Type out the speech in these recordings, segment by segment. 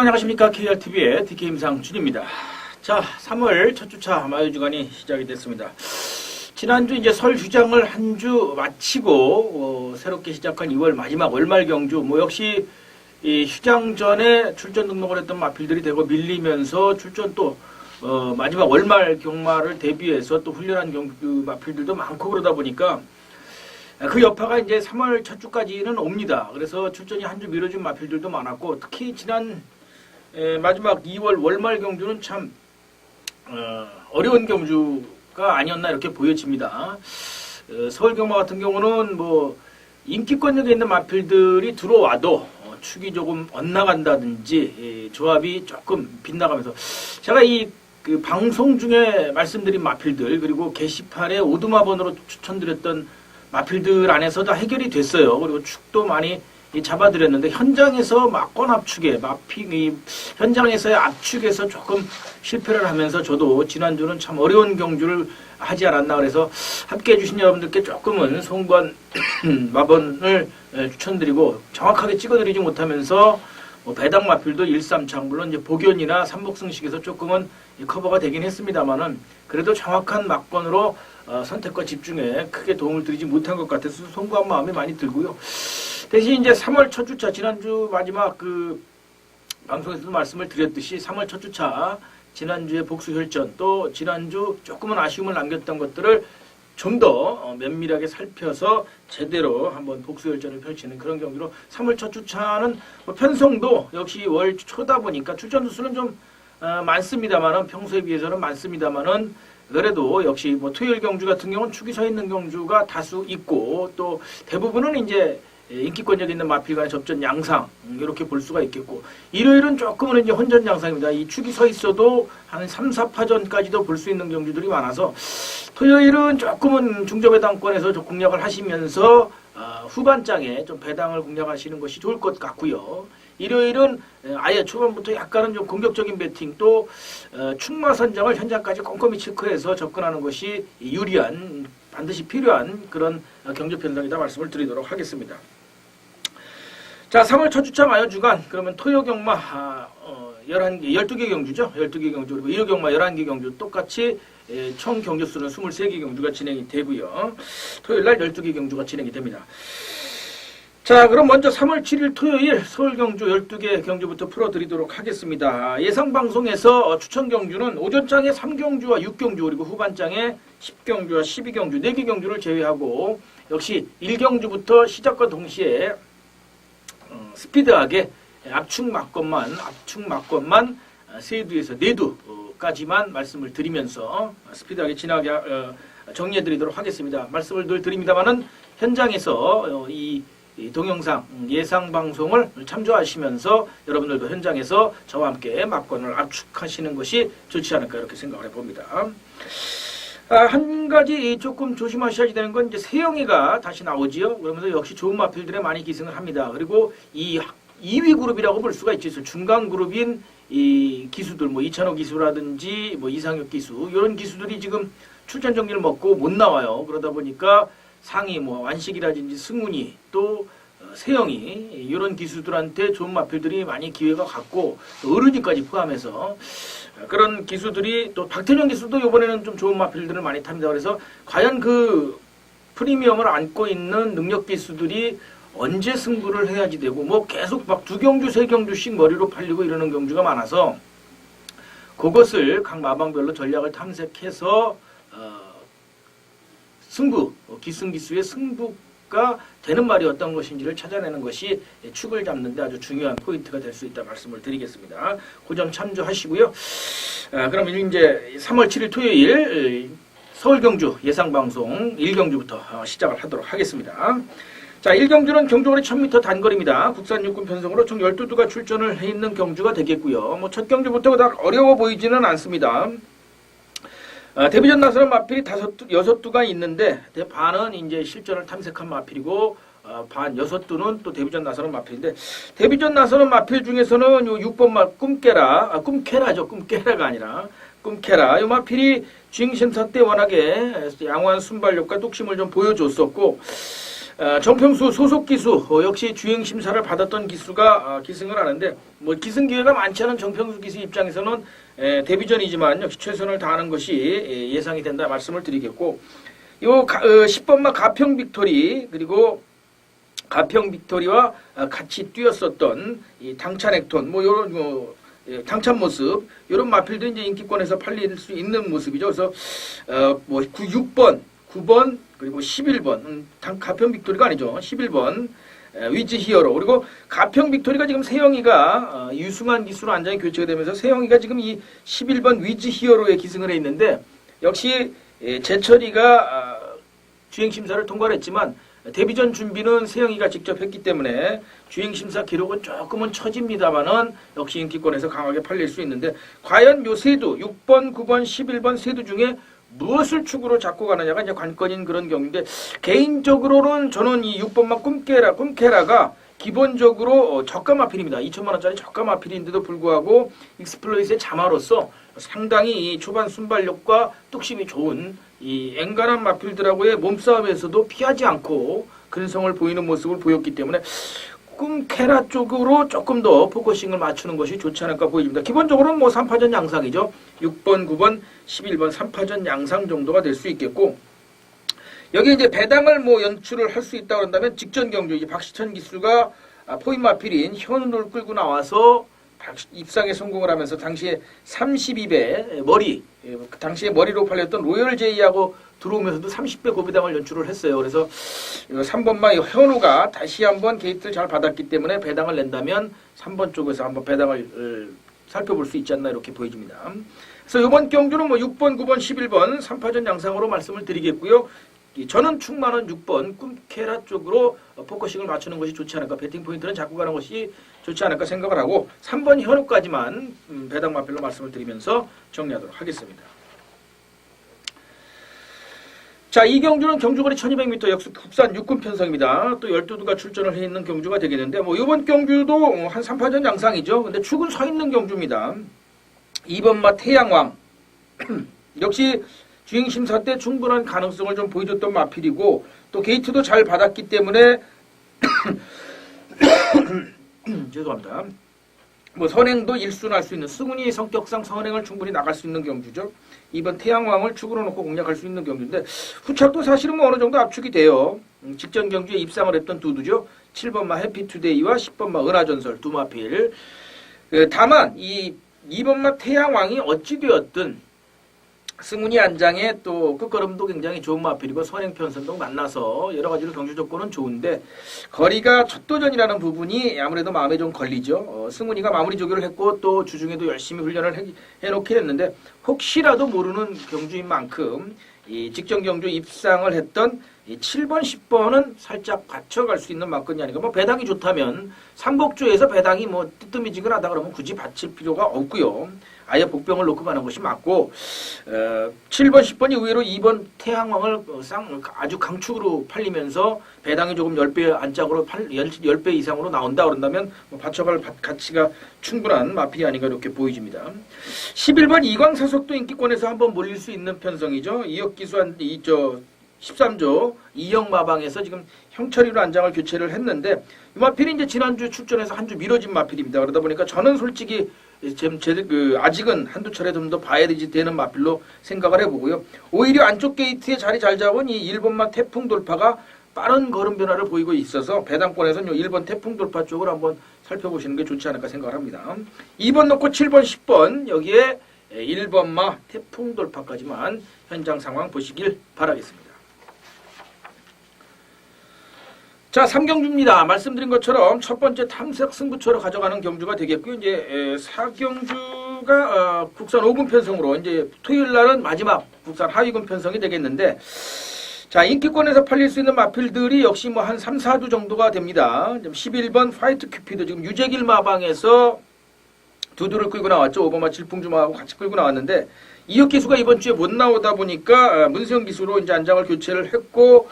안녕하십니까. KRTV의 DK임상 준입니다. 자, 3월 첫 주차 마요주간이 시작이 됐습니다. 지난주 이제 설 휴장을 한 주 마치고 새롭게 시작한 2월 마지막 월말 경주 역시 이 휴장 전에 출전 등록을 했던 마필들이 대거 밀리면서 출전 또 마지막 월말 경마를 대비해서 또 훈련한 경주 마필들도 많고 그러다 보니까 그 여파가 이제 3월 첫 주까지는 옵니다. 그래서 출전이 한 주 미뤄진 마필들도 많았고 특히 지난 마지막 2월 월말 경주는 참 어려운 경주가 아니었나 이렇게 보여집니다. 서울 경마 같은 경우는 인기권역에 있는 마필들이 들어와도 축이 조금 엇나간다든지 조합이 조금 빗나가면서 제가 그 방송 중에 말씀드린 마필들 그리고 게시판에 오두마번으로 추천드렸던 마필들 안에서 다 해결이 됐어요. 그리고 축도 많이 잡아드렸는데 현장에서 막권 압축에 현장에서의 압축에서 조금 실패를 하면서 저도 지난주는 참 어려운 경주를 하지 않았나 그래서 함께 해주신 여러분들께 조금은 송관 마번을 추천드리고 정확하게 찍어드리지 못하면서 배당 마필도 1-3창 물론 이제 복연이나 삼복승식에서 조금은 커버가 되긴 했습니다만은 그래도 정확한 막권으로 선택과 집중에 크게 도움을 드리지 못한 것 같아서 송구한 마음이 많이 들고요. 대신 이제 3월 첫 주차 지난주 마지막 그 방송에서도 말씀을 드렸듯이 3월 첫 주차 지난주에 복수 혈전 또 지난주 조금은 아쉬움을 남겼던 것들을 좀 더 면밀하게 살펴서 제대로 한번 복수 혈전을 펼치는 그런 경기로 3월 첫 주차는 편성도 역시 월 초다 보니까 출전 수는 좀 많습니다만은 평소에 비해서는 많습니다만은 그래도 역시 토요일 경주 같은 경우는 축이 서 있는 경주가 다수 있고 또 대부분은 이제 인기권역 있는 마필간의 접전 양상 이렇게 볼 수가 있겠고 일요일은 조금은 이제 혼전 양상입니다. 이 축이 서 있어도 한 3-4파전까지도 볼 수 있는 경주들이 많아서 토요일은 조금은 중저배당권에서 공략을 하시면서 후반장에 좀 배당을 공략하시는 것이 좋을 것 같고요. 일요일은 아예 초반부터 약간은 좀 공격적인 배팅 또 축마 선정을 현장까지 꼼꼼히 체크해서 접근하는 것이 유리한 반드시 필요한 그런 경주 편성이다 말씀을 드리도록 하겠습니다. 자, 3월 첫 주차 마요주간 그러면 토요 경마 12개 경주죠. 12개 경주 그리고 일요 경마 11개 경주 똑같이 총 경주 수는 23개 경주가 진행이 되고요. 토요일 날 12개 경주가 진행이 됩니다. 자, 그럼 먼저 3월 7일 토요일 서울 경주 12개 경주부터 풀어드리도록 하겠습니다. 예상 방송에서 추천 경주는 오전장에 3경주와 6경주 그리고 후반장에 10경주와 12경주 4개 경주를 제외하고 역시 1경주부터 시작과 동시에 스피드하게 압축 막권만 세두에서 네두까지만 말씀을 드리면서 스피드하게 진하게 정리해드리도록 하겠습니다. 말씀을 늘 드립니다만은 현장에서 이 동영상 예상 방송을 참조하시면서 여러분들도 현장에서 저와 함께 막권을 압축하시는 것이 좋지 않을까 이렇게 생각을 해봅니다. 한 가지 조금 조심하셔야 되는 건 이제 세영이가 다시 나오지요. 그러면서 역시 좋은 마필들에 많이 기승을 합니다. 그리고 이 2위 그룹이라고 볼 수가 있죠. 중간 그룹인 이 기수들 이찬호 기수라든지 이상혁 기수 이런 기수들이 지금 출전 정리를 먹고 못 나와요. 그러다 보니까 상위 완식이라든지 승훈이 또 세영이 이런 기수들한테 좋은 마필들이 많이 기회가 갔고 또 어른이까지 포함해서 그런 기수들이 또 박태정 기수도 이번에는 좀 좋은 마필들을 많이 탑니다. 그래서 과연 그 프리미엄을 안고 있는 능력 기수들이 언제 승부를 해야지 되고 계속 2경주 3경주씩 머리로 팔리고 이러는 경주가 많아서 그것을 각 마방별로 전략을 탐색해서 승부, 기승기수의 승부가 되는 말이 어떤 것인지를 찾아내는 것이 축을 잡는 데 아주 중요한 포인트가 될 수 있다 말씀을 드리겠습니다. 그 점 참조하시고요. 그러면 이제 3월 7일 토요일 서울경주 예상방송 1경주부터 시작을 하도록 하겠습니다. 자, 1경주는 경주거리 1000m 단거리입니다. 국산 육군 편성으로 총 12두가 출전을 해 있는 경주가 되겠고요. 첫 경주부터 그닥 어려워 보이지는 않습니다. 데뷔전 나서는 마필이 6두가 있는데 반은 이제 실전을 탐색한 마필이고 반 6두는 또 데뷔전 나서는 마필인데 데뷔전 나서는 마필 중에서는 요 6번 꿈깨라죠. 꿈깨라가 아니라 꿈깨라. 요 마필이 주행심사 때 워낙에 양호한 순발력과 뚝심을 좀 보여줬었고 정평수 소속 기수 역시 주행 심사를 받았던 기수가 기승을 하는데 뭐 기승 기회가 많지 않은 정평수 기수 입장에서는 데뷔전이지만 역시 최선을 다하는 것이 예상이 된다 말씀을 드리겠고 요 10번마 가평 빅토리 그리고 가평 빅토리와 같이 뛰었었던 이 당찬 액톤 뭐 요런 당찬 모습 이런 마필도 이제 인기권에서 팔릴 수 있는 모습이죠. 그래서 뭐 6번, 9번 그리고 11번 가평 빅토리가 아니죠. 11번 위즈 히어로 그리고 가평 빅토리가 지금 세영이가 유승환 기수로 안장이 교체가 되면서 세영이가 지금 이 11번 위즈 히어로에 기승을 해 있는데 역시 제철이가 주행심사를 통과를 했지만 데뷔전 준비는 세영이가 직접 했기 때문에 주행심사 기록은 조금은 처집니다만은 역시 인기권에서 강하게 팔릴 수 있는데 과연 요 세두 6번, 9번, 11번 세두 중에 무엇을 축으로 잡고 가느냐가 이제 관건인 그런 경우인데 개인적으로는 저는 이 6번만 꿈케라가 기본적으로 저가 마필입니다. 2천만 원짜리 저가 마필인데도 불구하고 익스플로이트의 자마로서 상당히 이 초반 순발력과 뚝심이 좋은 이 앵간한 마필들하고의 몸싸움에서도 피하지 않고 근성을 보이는 모습을 보였기 때문에 꿈케라 쪽으로 조금 더 포커싱을 맞추는 것이 좋지 않을까 보입니다. 기본적으로는 뭐 3파전 양상이죠. 6번, 9번, 11번 3파전 양상 정도가 될 수 있겠고 여기 이제 배당을 뭐 연출을 할 수 있다고 한다면 직전 경주 이제 박시천 기수가 포인 마필인 현우를 끌고 나와서 입상에 성공을 하면서 당시에 32배 머리 그 당시에 머리로 팔렸던 로열 제이하고 들어오면서도 30배 고배당을 연출을 했어요. 그래서 3번마 현우가 다시 한번 게이트를 잘 받았기 때문에 배당을 낸다면 3번 쪽에서 한번 배당을 살펴볼 수 있지 않나 이렇게 보여집니다. 그래서 이번 경주는 뭐 6번, 9번, 11번 3파전 양상으로 말씀을 드리겠고요. 저는 충만은 6번 꿈케라 쪽으로 포커싱을 맞추는 것이 좋지 않을까 배팅 포인트는 잡고 가는 것이 좋지 않을까 생각을 하고 3번 현우까지만 배당 마필로 말씀을 드리면서 정리하도록 하겠습니다. 자, 이 경주는 경주거리 1200m 역수 국산 육군 편성입니다. 또 12두가 출전을 해 있는 경주가 되겠는데 뭐 이번 경주도 한 3파전 양상이죠. 근데 축은 서 있는 경주입니다. 2번마 태양왕 역시 주행심사 때 충분한 가능성을 좀 보여줬던 마필이고 또 게이트도 잘 받았기 때문에 죄송합니다. 뭐 선행도 일순할 수 있는 승훈이 성격상 선행을 충분히 나갈 수 있는 경주죠. 이번 태양왕을 축으로 놓고 공략할 수 있는 경주인데 후착도 사실은 뭐 어느 정도 압축이 돼요. 직전 경주에 입상을 했던 두두죠. 7번마 해피투데이와 10번마 은하전설 두 마필. 다만 이 2번마 태양왕이 어찌되었든 승훈이 안장에 또 끝걸음도 굉장히 좋은 마필이고 선행 편선도 만나서 여러 가지로 경주 조건은 좋은데 거리가 첫 도전이라는 부분이 아무래도 마음에 좀 걸리죠. 승훈이가 마무리 조교를 했고 또 주중에도 열심히 훈련을 해놓긴 했는데 혹시라도 모르는 경주인 만큼 이 직전 경주 입상을 했던 이 7번, 10번은 살짝 받쳐갈 수 있는 만큼이 아닌가. 뭐 배당이 좋다면 삼복조에서 배당이 뭐 뜨뜨미지근하다 그러면 굳이 받칠 필요가 없고요. 아예 복병을 놓고 가는 것이 맞고 7번, 10번이 의외로 2번 태양왕을 아주 강축으로 팔리면서 배당이 조금 10배 안짝으로 10배 이상으로 나온다 그런다면 뭐 받쳐갈 가치가 충분한 마필이 아닌가 이렇게 보여집니다. 11번 이광사석도 인기권에서 한번 몰릴 수 있는 편성이죠. 이혁기수한 13조 이영마방에서 지금 형철이로 안장을 교체를 했는데 이 마필이 이제 지난주 출전해서 한 주 미뤄진 마필입니다. 그러다 보니까 저는 솔직히 아직은 한두 차례 좀 더 봐야 되는 마필로 생각을 해보고요. 오히려 안쪽 게이트에 자리 잘 잡은 이 1번마 태풍 돌파가 빠른 걸음 변화를 보이고 있어서 배당권에서는 1번 태풍 돌파 쪽을 한번 살펴보시는 게 좋지 않을까 생각을 합니다. 2번 놓고 7번, 10번 여기에 1번마 태풍 돌파까지만 현장 상황 보시길 바라겠습니다. 자, 3경주입니다. 말씀드린 것처럼 첫 번째 탐색 승부처로 가져가는 경주가 되겠고요. 이제 4경주가 국산 5군 편성으로 이제 토요일 날은 마지막 국산 하위군 편성이 되겠는데 자, 인기권에서 팔릴 수 있는 마필들이 역시 뭐 한 3, 4주 정도가 됩니다. 11번 화이트 큐피드 지금 유재길 마방에서 두두를 끌고 나왔죠. 오버마 질풍주마하고 같이 끌고 나왔는데 이혁 기수가 이번 주에 못 나오다 보니까 문세영 기수로 이제 안장을 교체를 했고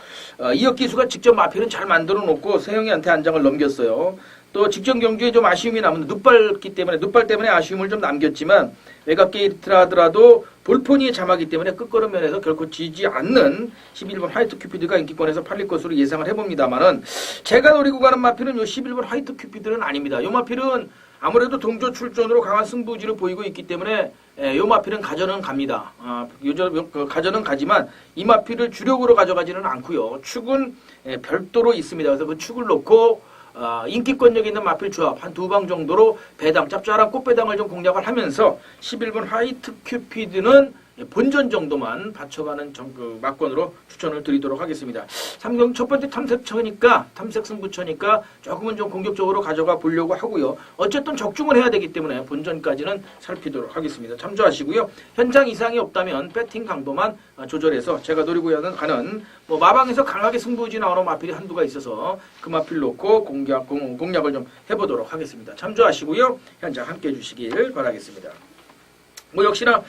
이혁 기수가 직접 마필은 잘 만들어 놓고 세영이한테 안장을 넘겼어요. 또 직전 경주에 좀 아쉬움이 남은 눕발 때문에 아쉬움을 좀 남겼지만 외곽 게이트라 하더라도 볼포니의 자마기 때문에 끝걸음 면에서 결코 지지 않는 11번 화이트 큐피드가 인기권에서 팔릴 것으로 예상을 해봅니다만은 제가 노리고 가는 마필은 요 11번 화이트 큐피드는 아닙니다. 요 마필은 아무래도 동조 출전으로 강한 승부지를 보이고 있기 때문에 요 마필은 가전은 갑니다. 가전은 가지만 이 마필을 주력으로 가져가지는 않고요. 축은 별도로 있습니다. 그래서 그 축을 놓고 인기권력 있는 마필 조합 한 두 방 정도로 배당, 짭짤한 꽃배당을 좀 공략을 하면서 11번 화이트 큐피드는 본전 정도만 받쳐가는 막권으로 추천을 드리도록 하겠습니다. 3경 첫 번째 탐색 승부처니까 조금은 좀 공격적으로 가져가 보려고 하고요. 어쨌든 적중을 해야 되기 때문에 본전까지는 살피도록 하겠습니다. 참조하시고요. 현장 이상이 없다면 배팅 강도만 조절해서 제가 노리고 가는 마방에서 강하게 승부지 나오는 마필이 한두가 있어서 그 마필 놓고 공략을 좀 해보도록 하겠습니다. 참조하시고요. 현장 함께 해주시길 바라겠습니다. 역시나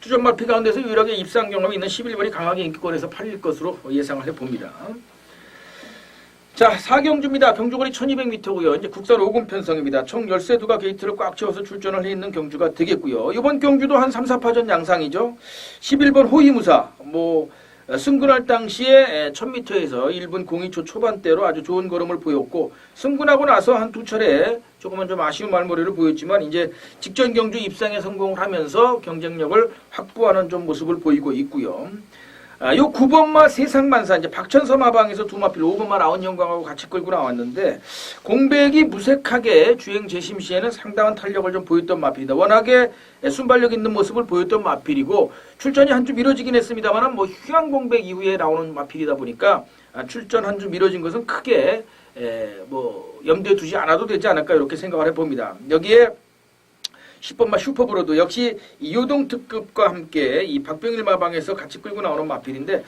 주전 마필 가운데서 유일하게 입상 경험이 있는 11번이 강하게 인기권에서 팔릴 것으로 예상을 해봅니다. 자, 4경주입니다. 경주거리 1200m고요. 이제 국산 5군 편성입니다. 총 13두가 게이트를 꽉 채워서 출전을 해 있는 경주가 되겠고요. 이번 경주도 한 3, 4파전 양상이죠. 11번 호위무사, 승근할 당시에 1000m에서 1분 02초 초반대로 아주 좋은 걸음을 보였고, 승근하고 나서 한 두 차례 조금은 좀 아쉬운 말머리를 보였지만 이제 직전 경주 입상에 성공을 하면서 경쟁력을 확보하는 좀 모습을 보이고 있고요. 요 9번마 세상만사, 이제 박천섬 하방에서 두 마필 5번마 라운영광하고 같이 끌고 나왔는데, 공백이 무색하게 주행 재심 시에는 상당한 탄력을 좀 보였던 마필이다. 워낙에 순발력 있는 모습을 보였던 마필이고, 출전이 한 주 미뤄지긴 했습니다만, 휴양 공백 이후에 나오는 마필이다 보니까, 출전 한 주 미뤄진 것은 크게, 염두에 두지 않아도 되지 않을까, 이렇게 생각을 해봅니다. 여기에 10번마 슈퍼브로드 역시 이효동 특급과 함께 이 박병일 마방에서 같이 끌고 나오는 마필인데,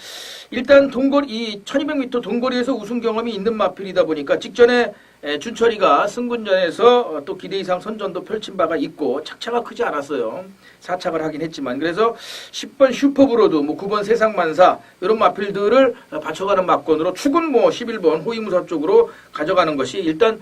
일단 이 1200m 동거리에서 우승 경험이 있는 마필이다 보니까 직전에 준철이가 승군전에서 또 기대 이상 선전도 펼친 바가 있고 착차가 크지 않았어요. 4착을 하긴 했지만, 그래서 10번 슈퍼브로드, 9번 세상만사 이런 마필들을 받쳐가는 막권으로 축은 11번 호위무사 쪽으로 가져가는 것이 일단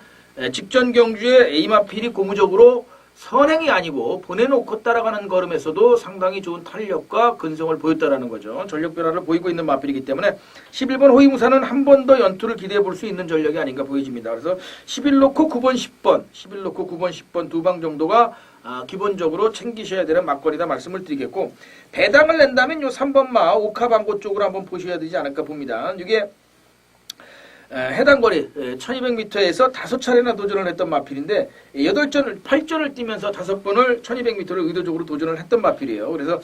직전 경주에 A 마필이 고무적으로 선행이 아니고 보내놓고 따라가는 걸음에서도 상당히 좋은 탄력과 근성을 보였다라는 거죠. 전력 변화를 보이고 있는 마필이기 때문에 11번 호위무사는 한 번 더 연투를 기대해 볼 수 있는 전력이 아닌가 보여집니다. 그래서 11 놓고 9번 10번, 11 놓고 9번 10번 두 방 정도가 기본적으로 챙기셔야 되는 막걸리다 말씀을 드리겠고, 배당을 낸다면 요 3번마 오카방고 쪽으로 한번 보셔야 되지 않을까 봅니다. 이게 해당 거리 1200m에서 5차례나 도전을 했던 마필인데 8전을 뛰면서 5번을 1200m를 의도적으로 도전을 했던 마필이에요. 그래서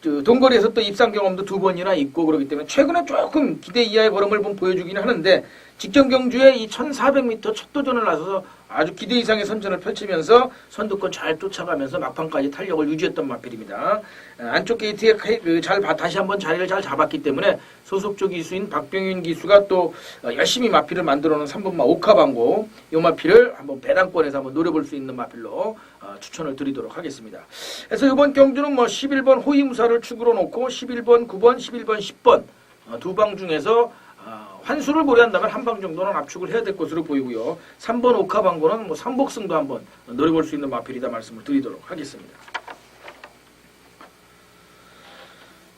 동거리에서 또 입상 경험도 2번이나 있고 그렇기 때문에 최근에 조금 기대 이하의 걸음을 보여주기는 하는데, 직전 경주에 이 1400m 첫 도전을 나서서 아주 기대 이상의 선전을 펼치면서 선두권 잘 쫓아가면서 막판까지 탄력을 유지했던 마필입니다. 안쪽 게이트에 다시 한번 자리를 잘 잡았기 때문에 소속조 기수인 박병윤 기수가 또 열심히 마필을 만들어놓은 3번마 오카방고, 이 마필을 한번 배당권에서 한번 노려볼 수 있는 마필로 추천을 드리도록 하겠습니다. 그래서 이번 경주는 11번 호위무사를 축으로 놓고 11번, 9번, 11번, 10번 두 방 중에서 환수를 보려한다면 한 방 정도는 압축을 해야 될 것으로 보이고요. 3번 오카방고는 삼복승도 한번 노려볼 수 있는 마필이다 말씀을 드리도록 하겠습니다.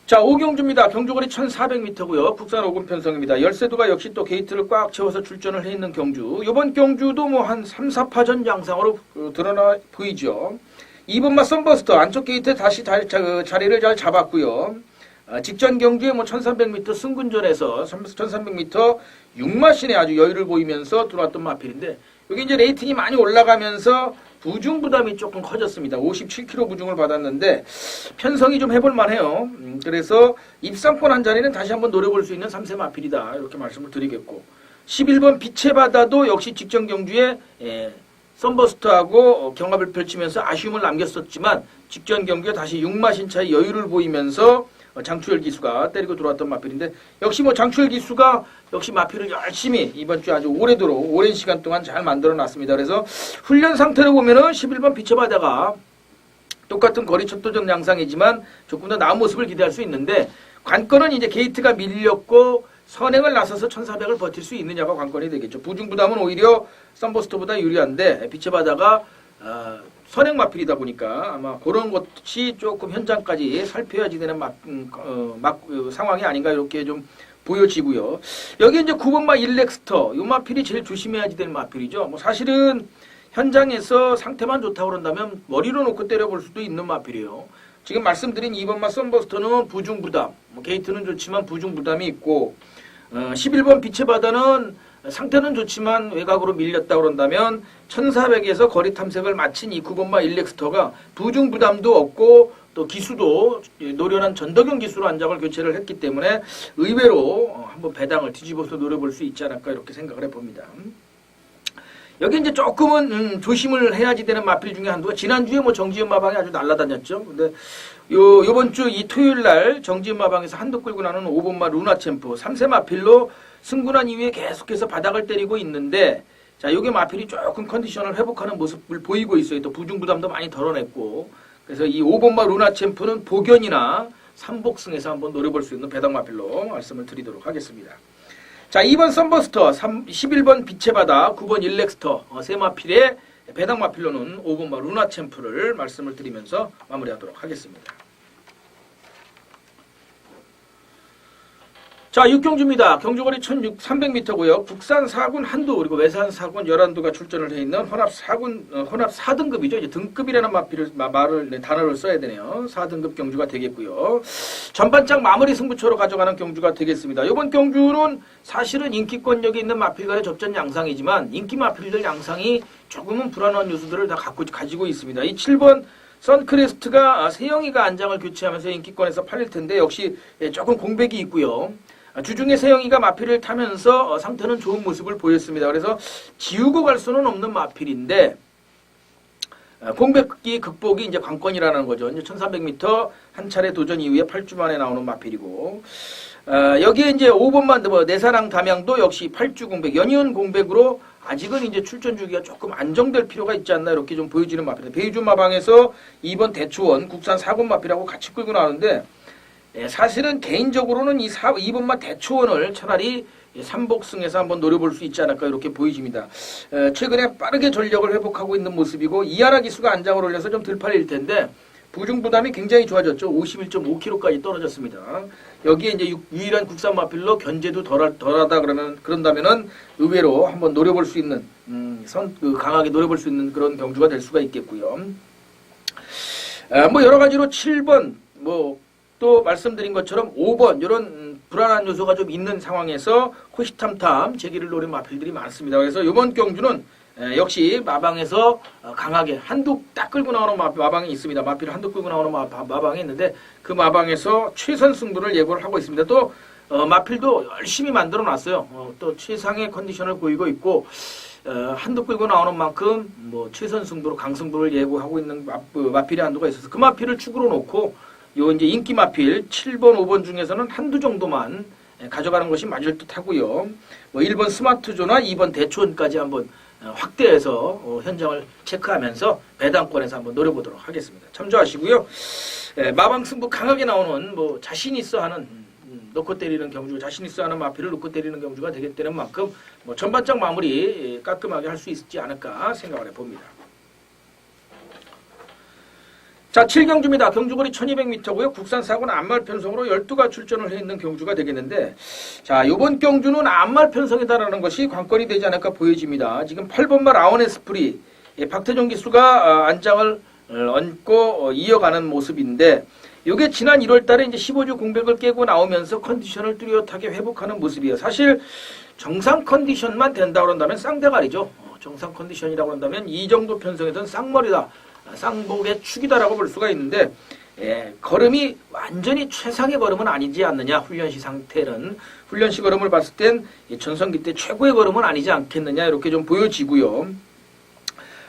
자, 5경주입니다. 경주거리 1400m고요. 국산 5군 편성입니다. 13두가 역시 또 게이트를 꽉 채워서 출전을 해 있는 경주. 이번 경주도 한 3, 4파전 양상으로 드러나 보이죠. 2번마 썬버스터 안쪽 게이트에 다시 자리를 잘 잡았고요. 직전 경주에 1300m 승군전에서 1300m 6마신에 아주 여유를 보이면서 들어왔던 마필인데, 여기 이제 레이팅이 많이 올라가면서 부중 부담이 조금 커졌습니다. 57kg 부중을 받았는데 편성이 좀 해볼 만해요. 그래서 입상권 한 자리는 다시 한번 노려볼 수 있는 3세 마필이다, 이렇게 말씀을 드리겠고, 11번 빛의 바다도 역시 직전 경주에 썬버스터하고 경합을 펼치면서 아쉬움을 남겼었지만 직전 경주에 다시 6마신 차의 여유를 보이면서 장추열 기수가 때리고 들어왔던 마필인데, 역시 장추열 기수가 역시 마필을 열심히 이번 주 아주 오랜 시간 동안 잘 만들어 놨습니다. 그래서 훈련 상태로 보면은 11번 빛의 바다가 똑같은 거리 첫 도전 양상이지만 조금 더 나은 모습을 기대할 수 있는데, 관건은 이제 게이트가 밀렸고 선행을 나서서 1400을 버틸 수 있느냐가 관건이 되겠죠. 부중부담은 오히려 썬버스터보다 유리한데 빛의 바다가 선행 마필이다 보니까 아마 그런 것이 조금 현장까지 살펴야지 되는 상황이 아닌가 이렇게 좀 보여지고요. 여기 이제 9번마 일렉스터 이 마필이 제일 조심해야지 되는 마필이죠. 뭐 사실은 현장에서 상태만 좋다고 그런다면 머리로 놓고 때려볼 수도 있는 마필이에요. 지금 말씀드린 2번마 썬버스터는 부중부담, 게이트는 좋지만 부중부담이 있고 11번 빛의 바다는 상태는 좋지만 외곽으로 밀렸다 그런다면 1400에서 거리 탐색을 마친 이 9번마 일렉스터가 부중부담도 없고 또 기수도 노련한 전덕영 기수로 안장을 교체를 했기 때문에 의외로 한번 배당을 뒤집어서 노려볼 수 있지 않을까 이렇게 생각을 해봅니다. 여기 이제 조금은 조심을 해야지 되는 마필 중에 한두가 지난주에 뭐 정지현 마방이 아주 날라다녔죠. 근데 요번 주 이 토요일 날 정지현 마방에서 한도 끌고 나는 5번마 루나 챔프 3세 마필로 승분한 이후에 계속해서 바닥을 때리고 있는데 자, 요게 마필이 조금 컨디션을 회복하는 모습을 보이고 있어요. 또 부중부담도 많이 덜어냈고 그래서 이 5번마 루나 챔프는 복연이나 삼복승에서 한번 노려볼 수 있는 배당 마필로 말씀을 드리도록 하겠습니다. 자, 2번 썬버스터, 11번 빛의 바다, 9번 일렉스터, 세 마필의 배당 마필로는 5번마 루나 챔프를 말씀을 드리면서 마무리하도록 하겠습니다. 자, 6경주입니다. 경주거리 1300m고요. 국산 4군 한두 그리고 외산 4군 11두가 출전을 해 있는 혼합 4등급이죠. 이제 등급이라는 단어를 써야 되네요. 4등급 경주가 되겠고요. 전반장 마무리 승부처로 가져가는 경주가 되겠습니다. 이번 경주는 사실은 인기권력이 있는 마필간의 접전 양상이지만 인기 마필들 양상이 조금은 불안한 요소들을 다 가지고 있습니다. 이 7번 선크레스트가 세영이가 안장을 교체하면서 인기권에서 팔릴 텐데 역시 조금 공백이 있고요. 주중에 세영이가 마필을 타면서 상태는 좋은 모습을 보였습니다. 그래서 지우고 갈 수는 없는 마필인데 공백기 극복이 이제 관건이라는 거죠. 이제 1300m 한 차례 도전 이후에 8주 만에 나오는 마필이고 여기에 이제 5번만 내사랑 담양도 역시 8주 공백, 연이은 공백으로 아직은 이제 출전 주기가 조금 안정될 필요가 있지 않나 이렇게 좀 보여지는 마필입니다. 베이주 마방에서 2번 대초원 국산 4군 마필하고 같이 끌고 나오는데 사실은 개인적으로는 2번마 대초원을 차라리 삼복승에서 한번 노려볼 수 있지 않을까 이렇게 보여집니다. 최근에 빠르게 전력을 회복하고 있는 모습이고 이하라 기수가 안장을 올려서 좀 덜 팔릴 텐데 부중부담이 굉장히 좋아졌죠. 51.5kg까지 떨어졌습니다. 여기에 이제 유일한 국산 마필로 견제도 덜하다 그런다면은 의외로 한번 노려볼 수 있는 강하게 노려볼 수 있는 그런 경주가 될 수가 있겠고요. 뭐 여러 가지로 7번 또 말씀드린 것처럼 5번 이런 불안한 요소가 좀 있는 상황에서 호시탐탐 재기를 노린 마필들이 많습니다. 그래서 이번 경주는 역시 마방에서 강하게 한두 딱 끌고 나오는 마방이 있습니다. 마필을 한두 끌고 나오는 마방이 있는데 그 마방에서 최선 승부를 예고를 하고 있습니다. 또 마필도 열심히 만들어 놨어요. 또 최상의 컨디션을 보이고 있고 한두 끌고 나오는 만큼 최선 승부로 강승부를 예고하고 있는 마필의 한두가 있어서 그 마필을 축으로 놓고 요 이제 인기 마필 7번, 5번 중에서는 한두 정도만 가져가는 것이 맞을 듯 하고요. 1번 스마트조나 2번 대초원까지 한번 확대해서 현장을 체크하면서 배당권에서 한번 노려보도록 하겠습니다. 참조하시고요. 마방 승부 강하게 나오는 자신 있어 하는 놓고 때리는 경주, 자신 있어 하는 마필을 놓고 때리는 경주가 되겠다는 만큼 전반장 마무리 깔끔하게 할 수 있지 않을까 생각을 해봅니다. 자, 7경주입니다. 경주거리 1200m고요. 국산 4군 암말 편성으로 12가 출전을 해 있는 경주가 되겠는데 자, 요번 경주는 암말 편성이다라는 것이 관건이 되지 않을까 보여집니다. 지금 8번마 라온 에스프리 박태종 기수가 안장을 얹고 이어가는 모습인데 요게 지난 1월 달에 이제 15주 공백을 깨고 나오면서 컨디션을 뚜렷하게 회복하는 모습이에요. 사실 정상 컨디션만 된다 그런다면 쌍대가리죠. 정상 컨디션이라고 한다면 이 정도 편성이든 쌍머리다. 쌍복의 축이다라고 볼 수가 있는데 걸음이 완전히 최상의 걸음은 아니지 않느냐. 훈련시 상태는 훈련시 걸음을 봤을 땐 전성기 때 최고의 걸음은 아니지 않겠느냐 이렇게 좀 보여지고요.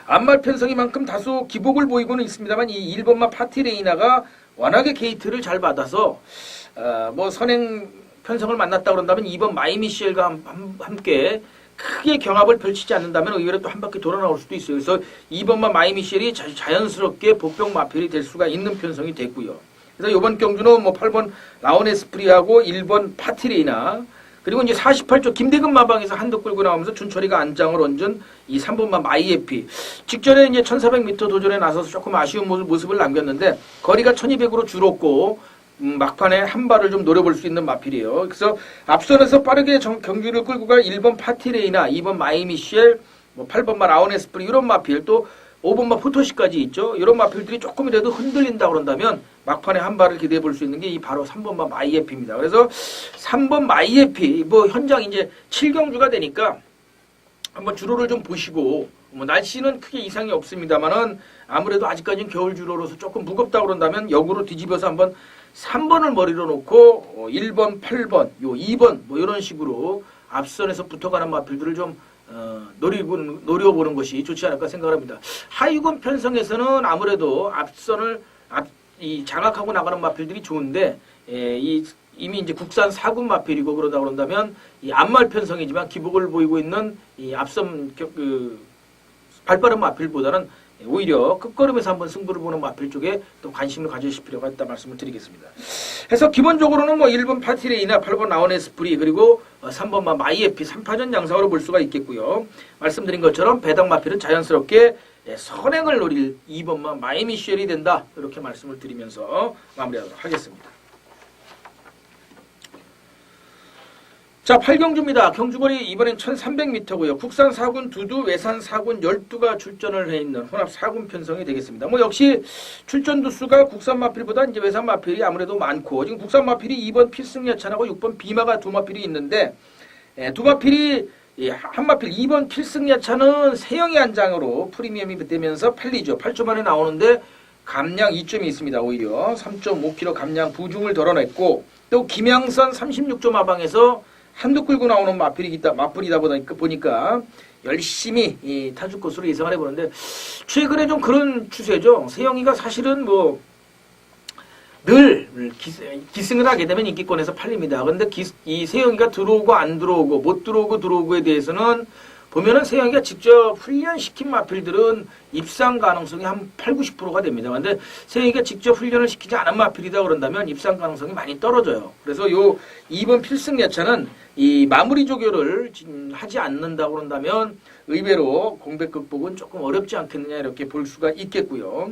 앞말 편성이만큼 다소 기복을 보이고는 있습니다만 이 1번마 파티레이나가 워낙에 게이트를 잘 받아서 선행 편성을 만났다 그런다면 2번 마이미셸과 함께 크게 경합을 펼치지 않는다면 의외로 또 한 바퀴 돌아 나올 수도 있어요. 그래서 2번마 마이미셸이 자연스럽게 복병 마필이 될 수가 있는 편성이 됐고요. 그래서 이번 경주는 8번 라온 에스프리하고 1번 파티레이나 그리고 이제 48조 김대근 마방에서 한도 끌고 나오면서 준철이가 안장을 얹은 이 3번마 마이에피. 직전에 이제 1400m 도전에 나서서 조금 아쉬운 모습을 남겼는데 거리가 1200으로 줄었고 막판에 한 발을 좀 노려볼 수 있는 마필이에요. 그래서 앞선에서 빠르게 경기를 끌고 갈 1번 파티레이나 2번 마이미셸, 뭐 8번마 라온에스프리 이런 마필 또 5번마 포토시까지 있죠. 이런 마필들이 조금이라도 흔들린다 그런다면 막판에 한 발을 기대해 볼 수 있는 게 이 바로 3번마 마이에피입니다. 그래서 3번 마이에피 뭐 현장 이제 7경주가 되니까 한번 주로를 좀 보시고 뭐 날씨는 크게 이상이 없습니다만은 아무래도 아직까지는 겨울 주로로서 조금 무겁다 그런다면 역으로 뒤집어서 한번 3번을 머리로 놓고 1번, 8번, 요 2번 뭐 이런 식으로 앞선에서 붙어가는 마필들을 좀 노려보는 것이 좋지 않을까 생각합니다. 하위권 편성에서는 아무래도 앞선을 장악하고 나가는 마필들이 좋은데 이미 이제 국산 4군 마필이고 그러다 그런다면 이 앞말 편성이지만 기복을 보이고 있는 이 앞선 발빠른 마필보다는 오히려 끝걸음에서 한번 승부를 보는 마필 쪽에 또 관심을 가지실 필요가 있다 말씀을 드리겠습니다. 그래서 기본적으로는 뭐 1번 파티레이나 8번 라온에스프리 그리고 3번 마이에피 3파전 양상으로 볼 수가 있겠고요. 말씀드린 것처럼 배당 마필은 자연스럽게 선행을 노릴 2번만 마이미셸이 된다. 이렇게 말씀을 드리면서 마무리하도록 하겠습니다. 자, 8경주입니다. 경주거리 이번엔 1300m고요. 국산 4군 2두, 외산 4군 12가 출전을 해 있는 혼합 4군 편성이 되겠습니다. 뭐 역시 출전 두수가 국산 마필보다 이제 외산 마필이 아무래도 많고 지금 국산 마필이 2번 필승야찬하고 6번 비마가 두 마필이 있는데 두 마필이 한 마필 2번 필승야찬은 세영이 한 장으로 프리미엄이 되면서 팔리죠. 8초 만에 나오는데 감량 2점이 있습니다. 오히려 3.5kg 감량 부중을 덜어냈고 또 김양선 36조 마방에서 한도 끌고 나오는 마필이다 보니까 열심히 타줄 것으로 예상을 해보는데 최근에 좀 그런 추세죠. 세영이가 사실은 뭐 늘 기승을 하게 되면 인기권에서 팔립니다. 그런데 이 세영이가 들어오고 안 들어오고 못 들어오고 들어오고에 대해서는 보면은 세영이가 직접 훈련시킨 마필들은 입상 가능성이 한 8, 90%가 됩니다. 그런데 세영이가 직접 훈련을 시키지 않은 마필이다 그런다면 입상 가능성이 많이 떨어져요. 그래서 요 2번 필승야차는 이 마무리 조교를 하지 않는다 그런다면 의외로 공백 극복은 조금 어렵지 않겠느냐 이렇게 볼 수가 있겠고요.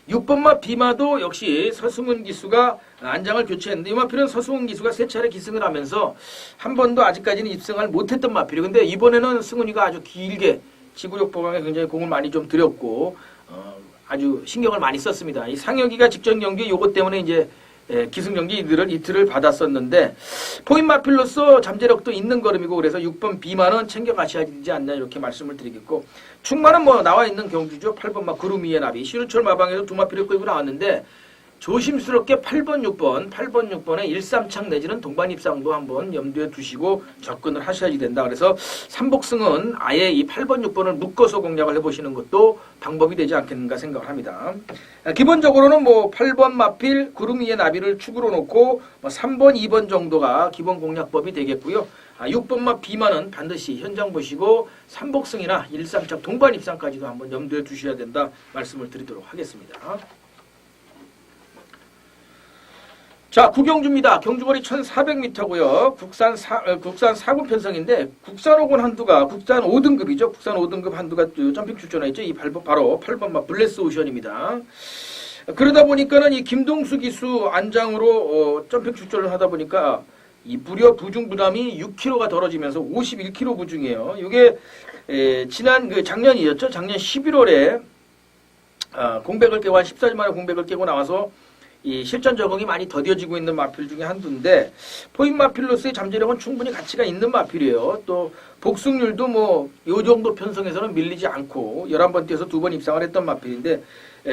6번마 비마도 역시 서승훈 기수가 안장을 교체했는데 이 마필은 서승훈 기수가 세 차례 기승을 하면서 한 번도 아직까지는 입승을 못했던 마필이에요. 근데 이번에는 승훈이가 아주 길게 지구력 보강에 굉장히 공을 많이 좀 들였고 아주 신경을 많이 썼습니다. 이 상혁이가 직전 경기 요것 때문에 이제 기승 경기 이틀을 받았었는데 포인 마필로서 잠재력도 있는 걸음이고 그래서 6번 비마는 챙겨가셔야 되지 않나 이렇게 말씀을 드리겠고 충마는 뭐 나와 있는 경주죠. 8번 구름 위의 나비 시루철 마방에서 두 마필을 끌고 나왔는데 조심스럽게 8번 6번에 1-3창 내지는 동반 입상도 한번 염두에 두시고 접근을 하셔야 된다. 그래서 삼복승은 아예 이 8번 6번을 묶어서 공략을 해보시는 것도 방법이 되지 않겠는가 생각을 합니다. 기본적으로는 뭐 8번 마필 구름 위의 나비를 축으로 놓고 뭐 3번 2번 정도가 기본 공략법이 되겠고요. 6번마 비만은 반드시 현장 보시고 삼복승이나 1-3창 동반 입상까지도 한번 염두에 두셔야 된다 말씀을 드리도록 하겠습니다. 자, 구경주입니다. 경주거리 1400m고요. 국산 4군 편성인데 국산 5군 한두가 국산 5등급이죠. 국산 5등급 한두가 점핑 출전했죠. 이 바로 8번마 블레스 오션입니다. 그러다 보니까는 이 김동수 기수 안장으로 점핑 출전을 하다 보니까 이 무려 부중 부담이 6kg가 덜어지면서 51kg 부중이에요. 이게 작년이었죠. 작년 11월에 공백을 깨고 한 14일 만에 공백을 깨고 나와서 이 실전 적응이 많이 더뎌지고 있는 마필 중에 한두인데 포인 마필로서의 잠재력은 충분히 가치가 있는 마필이에요. 또 복승률도 뭐 요 정도 편성에서는 밀리지 않고 11번 뛰어서 2번 입상을 했던 마필인데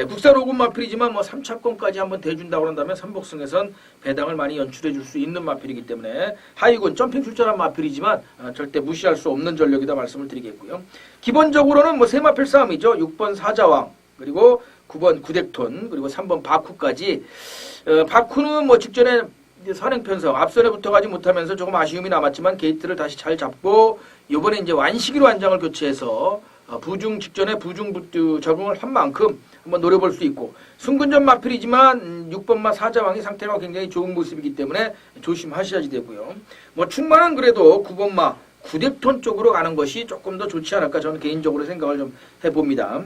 국산 5군 마필이지만 뭐 3차권까지 한번 대준다고 그런다면 삼복승에선 배당을 많이 연출해 줄 수 있는 마필이기 때문에 하위군 점핑 출전한 마필이지만 절대 무시할 수 없는 전력이다 말씀을 드리겠고요. 기본적으로는 뭐 세 마필 싸움이죠. 6번 사자왕 그리고 9번 구덱톤 그리고 3번 바쿠까지 바쿠는 뭐 직전에 선행 편성 앞선에 붙어가지 못하면서 조금 아쉬움이 남았지만 게이트를 다시 잘 잡고 이번에 이제 완시기로 안장을 교체해서 부중 직전에 적응을 한 만큼 한번 노려볼 수 있고, 승근전 마필이지만 6번마 사자왕이 상태가 굉장히 좋은 모습이기 때문에 조심하셔야지 되고요. 뭐 충만은 그래도 9번마 구뎁톤 쪽으로 가는 것이 조금 더 좋지 않을까 저는 개인적으로 생각을 좀 해봅니다.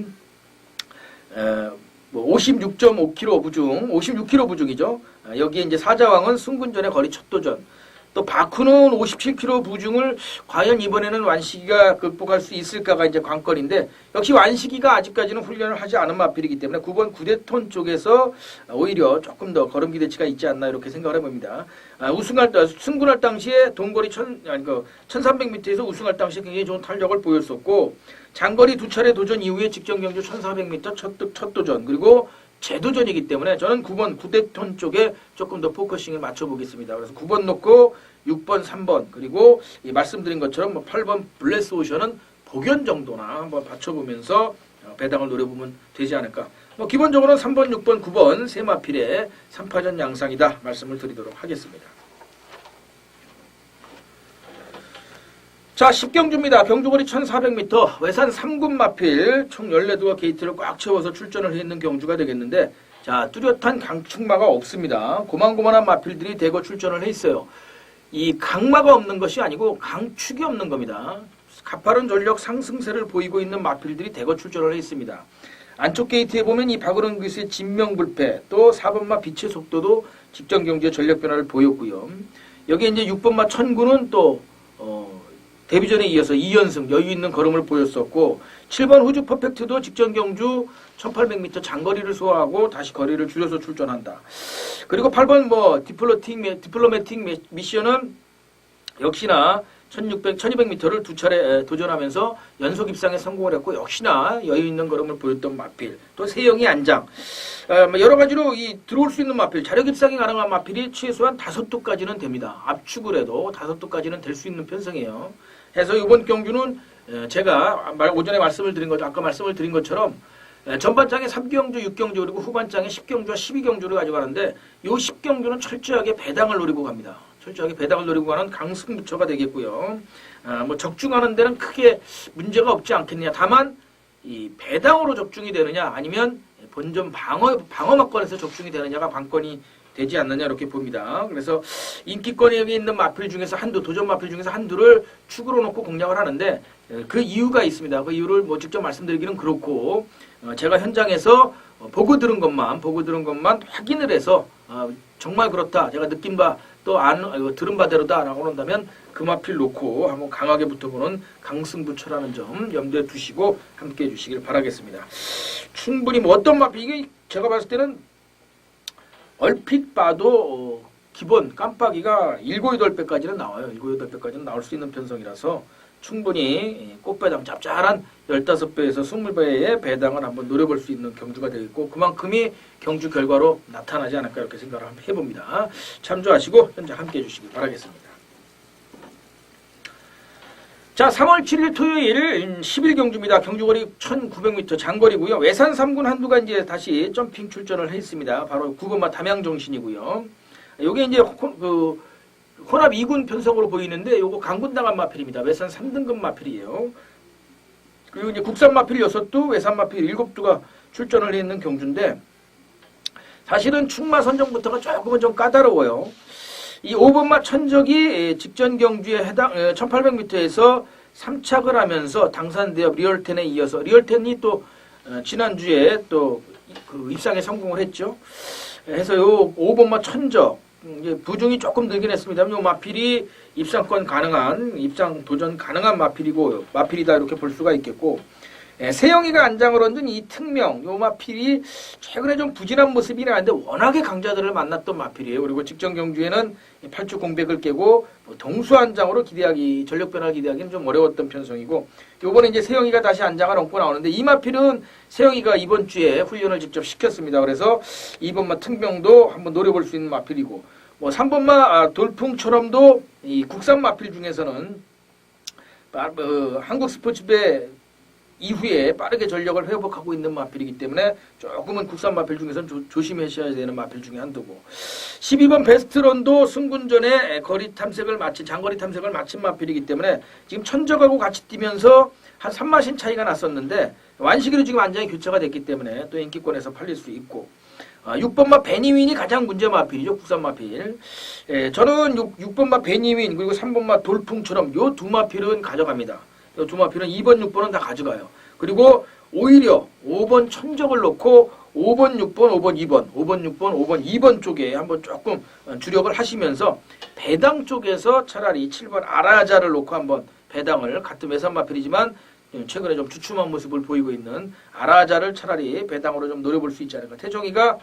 뭐 56.5km 부중, 56km 부중이죠. 여기에 이제 사자왕은 승근전의 거리 첫 도전. 또 바쿠는 57km 부중을 과연 이번에는 완식이가 극복할 수 있을까가 이제 관건인데, 역시 완식이가 아직까지는 훈련을 하지 않은 마필이기 때문에 9번 구뎁톤 쪽에서 오히려 조금 더 걸음 기대치가 있지 않나 이렇게 생각을 해봅니다. 승군할 당시에 동거리 1300m에서 우승할 당시에 굉장히 좋은 탄력을 보였었고, 장거리 두 차례 도전 이후에 직전 경주 1400m 첫 도전, 그리고 재도전이기 때문에 저는 9번 구뎁톤 쪽에 조금 더 포커싱을 맞춰보겠습니다. 그래서 9번 놓고 6번, 3번, 그리고 말씀드린 것처럼 뭐 8번 블레스 오션은 복연 정도나 한번 받쳐보면서 배당을 노려보면 되지 않을까. 뭐 기본적으로는 3번, 6번, 9번 세 마필의 3파전 양상이다 말씀을 드리도록 하겠습니다. 자, 10경주입니다. 경주거리 1400m, 외산 3군 마필, 총 14개 게이트를 꽉 채워서 출전을 했는 경주가 되겠는데, 자, 뚜렷한 강축마가 없습니다. 고만고만한 마필들이 대거 출전을 했어요. 이 강마가 없는 것이 아니고 강축이 없는 겁니다. 가파른 전력 상승세를 보이고 있는 마필들이 대거 출전을 했습니다. 안쪽 게이트에 보면 이 박은원 교수의 진명불패, 또 4번마 빛의 속도도 직전 경주의 전력 변화를 보였고요. 여기 이제 6번마 천구는 또 데뷔전에 이어서 2연승 여유 있는 걸음을 보였었고, 7번 후주 퍼펙트도 직전 경주 1800m 장거리를 소화하고 다시 거리를 줄여서 출전한다. 그리고 8번 뭐 디플로매틱 미션은 역시나 1200m를 두 차례 도전하면서 연속 입상에 성공을 했고, 역시나 여유 있는 걸음을 보였던 마필. 또 세영이 안장. 여러 가지로 들어올 수 있는 마필, 자력 입상이 가능한 마필이 최소한 5두까지는 됩니다. 압축을 해도 5두까지는 될 수 있는 편성이에요. 해서 이번 경주는 제가 오전에 말씀을 드린 것, 아까 말씀을 드린 것처럼 전반장에 3경주, 6경주, 그리고 후반장에 10경주와 12경주를 가져가는데, 이 10경주는 철저하게 배당을 노리고 갑니다. 철저하게 배당을 노리고 가는 강승부처가 되겠고요. 뭐 적중하는 데는 크게 문제가 없지 않겠느냐. 다만 이 배당으로 적중이 되느냐, 아니면 본전 방어막권에서 적중이 되느냐가 관건이 되지 않느냐 이렇게 봅니다. 그래서 인기권에 여기 있는 마필 중에서 도전 마필 중에서 한두를 축으로 놓고 공략을 하는데, 그 이유가 있습니다. 그 이유를 뭐 직접 말씀드리기는 그렇고, 제가 현장에서 보고 들은 것만 확인을 해서 정말 그렇다, 제가 느낀 바 또 들은 바대로다 라고 한다면 그 마필 놓고 한번 강하게 붙어보는 강승부처라는 점 염두에 두시고 함께 해주시길 바라겠습니다. 충분히 뭐 어떤 마필, 이게 제가 봤을 때는 얼핏 봐도 기본 깜빡이가 7, 8배까지는 나와요. 7, 8배까지는 나올 수 있는 편성이라서 충분히 꽃배당 짭짤한 15배에서 20배의 배당을 한번 노려볼 수 있는 경주가 되겠고, 그만큼이 경주 결과로 나타나지 않을까 이렇게 생각을 한번 해봅니다. 참조하시고 현재 함께 해주시기 바라겠습니다. 자, 3월 7일 토요일 11경주입니다. 경주거리 1900m 장거리고요. 외산 3군 한두가 이제 다시 점핑 출전을 했습니다. 바로 9번마 담양정신이고요. 요게 이제 혼합 2군 편성으로 보이는데, 요거 강군당한 마필입니다. 외산 3등급 마필이에요. 그리고 이제 국산 마필 6두, 외산 마필 7두가 출전을 했는 경주인데, 사실은 충마 선정부터가 조금은 좀 까다로워요. 이 5번마 천적이 직전 경주에 해당 1800m에서 3착을 하면서 당산대업 리얼텐에 이어서, 리얼텐이 또 지난주에 또 그 입상에 성공을 했죠. 해서 요 5번마 천적 이제 부중이 조금 늘긴 했습니다. 요 마필이 입상 도전 가능한 마필이다 이렇게 볼 수가 있겠고, 세영이가 안장을 얻은 이 특명, 요 마필이 최근에 좀 부진한 모습이 나는데 워낙에 강자들을 만났던 마필이에요. 그리고 직전 경주에는 8주 공백을 깨고 동수 안장으로 전력 변화를 기대하기는 좀 어려웠던 편성이고, 요번에 이제 세영이가 다시 안장을 얹고 나오는데, 이 마필은 세영이가 이번 주에 훈련을 직접 시켰습니다. 그래서 2번마 특명도 한번 노려볼 수 있는 마필이고, 뭐 3번마 돌풍처럼도 이 국산 마필 중에서는 한국 스포츠배 이후에 빠르게 전력을 회복하고 있는 마필이기 때문에 조금은 국산 마필 중에서는 조심하셔야 되는 마필 중에 한두고, 12번 베스트런도 승군전에 장거리 탐색을 마친 마필이기 때문에 지금 천적하고 같이 뛰면서 한 3마신 차이가 났었는데 완식으로 지금 안장이 교체가 됐기 때문에 또 인기권에서 팔릴 수 있고 6번마 베니윈이 가장 문제 마필이죠. 국산 마필. 저는 6번마 베니윈 그리고 3번마 돌풍처럼 요 두 마필은 가져갑니다. 요 두 마필은 2번, 6번은 다 가져가요. 그리고 오히려 5번 천적을 놓고 5번, 6번, 5번, 2번, 5번, 6번, 5번, 2번 쪽에 한번 조금 주력을 하시면서 배당 쪽에서 차라리 7번 아라자를 놓고 한번 배당을 같은 외산 마필이지만 최근에 좀 주춤한 모습을 보이고 있는 아라자를 차라리 배당으로 좀 노려볼 수 있지 않을까. 태종이가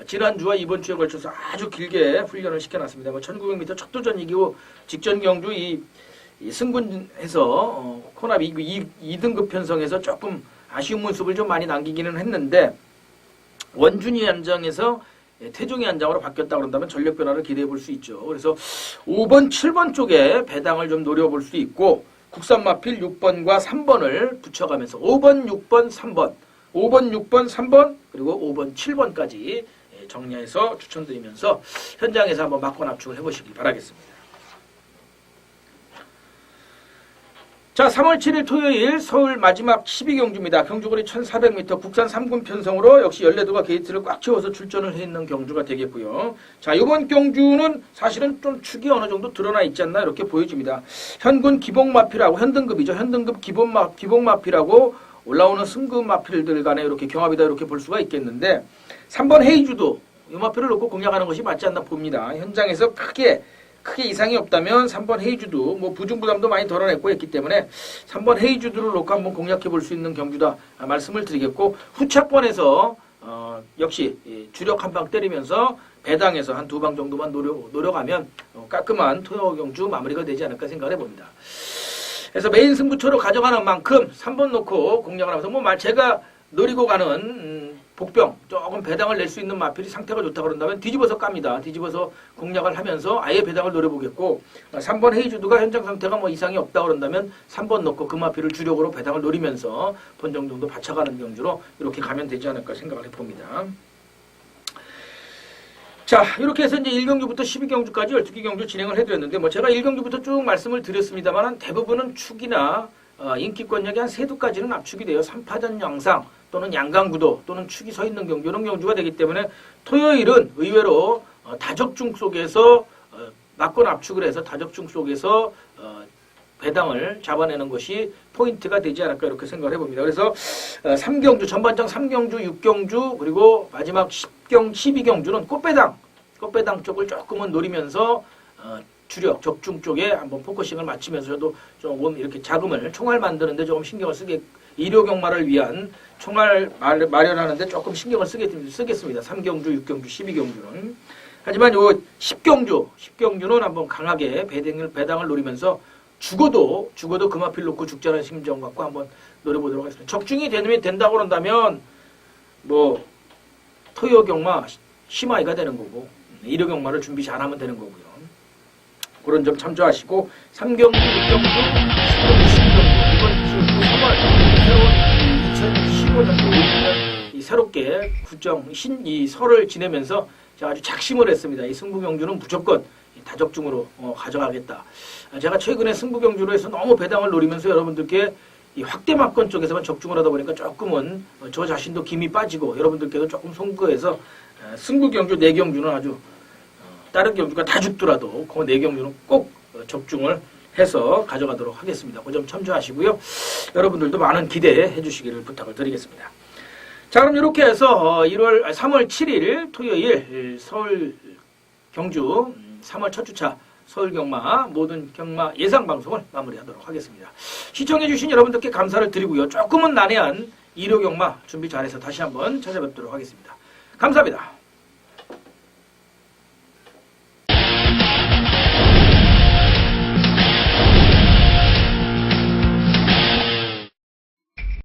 지난주와 이번 주에 걸쳐서 아주 길게 훈련을 시켜놨습니다. 1900m 첫 도전 이기고 직전 경주 이 승군해서 코납 2등급 편성에서 조금 아쉬운 모습을 좀 많이 남기기는 했는데 원준이 안장에서 태종이 안장으로 바뀌었다 그런다면 전력 변화를 기대해 볼 수 있죠. 그래서 5번, 7번 쪽에 배당을 좀 노려볼 수 있고 국산 마필 6번과 3번을 붙여가면서 5번, 6번, 3번, 5번, 6번, 3번 그리고 5번, 7번까지 정리해서 추천드리면서 현장에서 한번 막권 압축을 해보시기 바라겠습니다. 자, 3월 7일 토요일 서울 마지막 12경주입니다. 경주거리 1400m 국산 3군 편성으로 역시 14두가 게이트를 꽉 채워서 출전을 해 있는 경주가 되겠고요. 자, 이번 경주는 사실은 좀 축이 어느 정도 드러나 있지 않나 이렇게 보여집니다. 현군 기복마필하고 현등급이죠. 현등급 기복마필하고 올라오는 승급 마필들 간에 이렇게 경합이다 이렇게 볼 수가 있겠는데 3번 헤이주도 이 마필을 놓고 공략하는 것이 맞지 않나 봅니다. 현장에서 크게 이상이 없다면 3번 헤이주도 뭐 부중부담도 많이 덜어냈고 했기 때문에 3번 헤이주도를 놓고 한번 공략해 볼 수 있는 경주다 말씀을 드리겠고 후차권에서 역시 주력 한 방 때리면서 배당에서 한 2방 정도만 노려가면 깔끔한 토요 경주 마무리가 되지 않을까 생각해 봅니다. 그래서 메인 승부처로 가져가는 만큼 3번 놓고 공략을 하면서 뭐 제가 노리고 가는 복병 조금 배당을 낼 수 있는 마필이 상태가 좋다 그런다면 뒤집어서 깝니다. 뒤집어서 공략을 하면서 아예 배당을 노려보겠고 3번 헤이주드가 현장 상태가 뭐 이상이 없다 그런다면 3번 넣고 그 마필을 주력으로 배당을 노리면서 본정 정도 받쳐가는 경주로 이렇게 가면 되지 않을까 생각을 해봅니다. 자, 이렇게 해서 이제 1경주부터 12경주까지 12개 경주 진행을 해드렸는데 뭐 제가 1경주부터 쭉 말씀을 드렸습니다만 대부분은 축이나 인기권역이 한 3두까지는 압축이 돼요. 3파전 양상 또는 양강구도 또는 축이 서 있는 경주 이런 경주가 되기 때문에 토요일은 의외로 다적중 속에서 막권 압축을 해서 다적중 속에서 배당을 잡아내는 것이 포인트가 되지 않을까 이렇게 생각을 해봅니다. 그래서 3경주 전반장 3경주 6경주 그리고 마지막 12경주는 꽃배당 쪽을 조금은 노리면서 주력 적중 쪽에 한번 포커싱을 맞추면서 저도 조금 이렇게 자금을 총알 만드는데 조금 신경을 일요 경마를 위한 총알 마련하는데 조금 신경을 쓰겠습니다. 3경주, 6경주, 12경주는. 하지만 요 10경주는 한번 강하게 배당을 노리면서 죽어도 금화필 놓고 죽자는 심정 갖고 한번 노려보도록 하겠습니다. 적중이 된다고 그런다면 뭐 토요 경마 심화이가 되는 거고 일요 경마를 준비 잘하면 되는 거고요. 그런 점 참조하시고 3경주, 6경주, 10경주, 12경주 이번 주 3월 새로운 2015년도 5주년 새롭게 이 설을 지내면서 제가 아주 작심을 했습니다. 이 승부경주는 무조건 다적중으로 가져가겠다. 제가 최근에 승부경주로 해서 너무 배당을 노리면서 여러분들께 이 확대막권 쪽에서만 적중을 하다 보니까 조금은 저 자신도 김이 빠지고 여러분들께도 조금 송구해서 승부경주 4경주는 아주 다른 경주가 다 죽더라도 그 4경주는 꼭 적중을 해서 가져가도록 하겠습니다. 그 점 참조하시고요. 여러분들도 많은 기대해 주시기를 부탁을 드리겠습니다. 자, 그럼 이렇게 해서 3월 7일 토요일 서울 경주 3월 첫 주차 서울 경마 모든 경마 예상 방송을 마무리하도록 하겠습니다. 시청해 주신 여러분들께 감사를 드리고요. 조금은 난해한 일요 경마 준비 잘해서 다시 한번 찾아뵙도록 하겠습니다. 감사합니다.